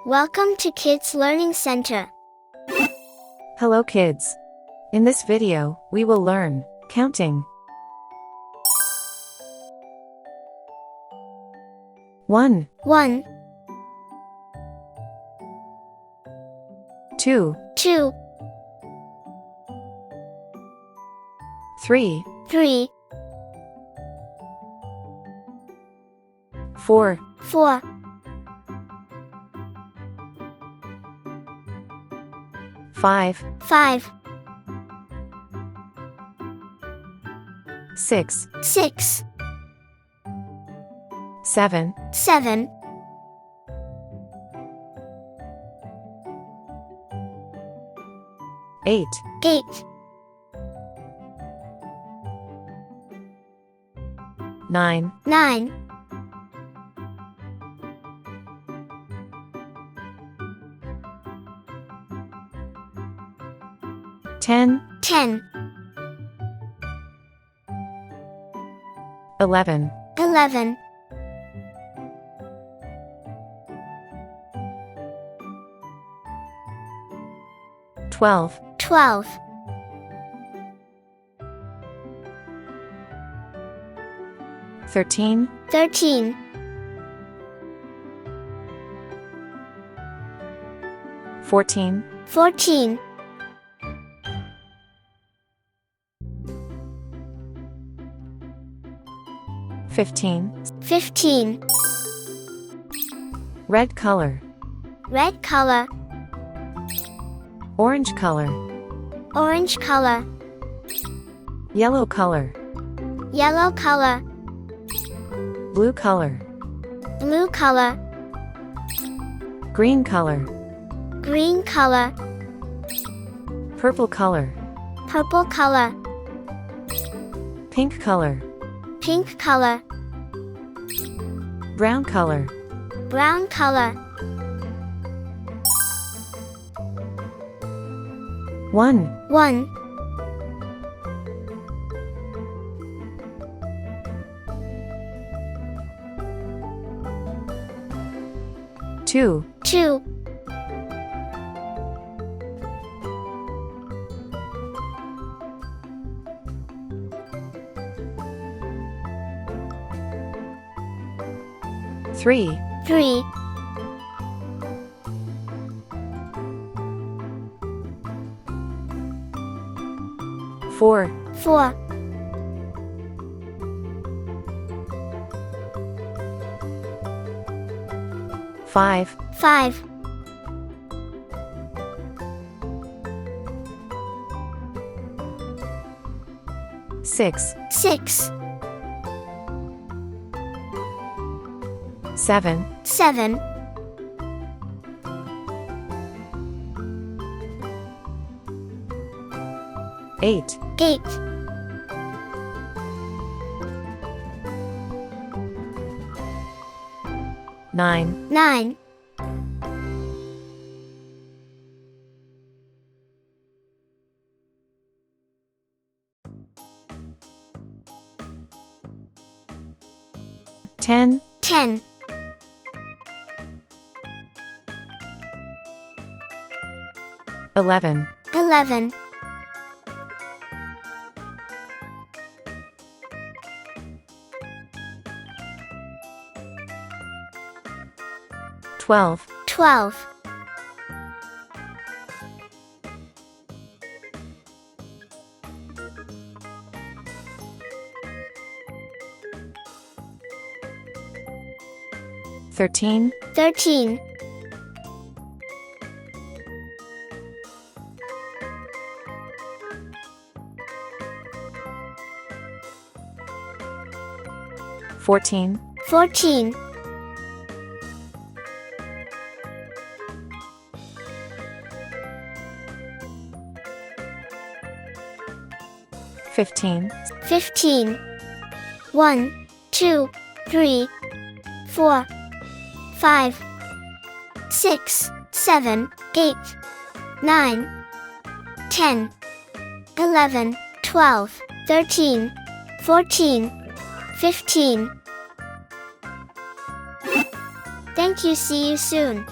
Welcome to Kids Learning Center. Hello kids. In this video, we will learn counting. 1, 1, 2, 2, 3, 3, 4, 4, 5, 5, 6, 6, 7, 7, 8, 8, 9, 9, 10, 10, 11, 11, 12, 12, 13, 13, 14, 14, 15, 15, red color, red color, orange color, orange color, yellow color, yellow color, blue color, blue color, green color, green color, purple color, purple color, pink color, pink color, brown color. brown color. 1, 1, 2, 2, 3, 3, 4, 4, 5, 5, 6, 6, 7, 7, 8, 8, 9, 9, 10, 10, 11, 11, 12, 12, 13, 13, 14, 14, 15, 15, 1, 2, 3, 4, 5, 6, 7, 8, 9, 10, 11, 12, 13, 14, 15. Thank you. See you soon.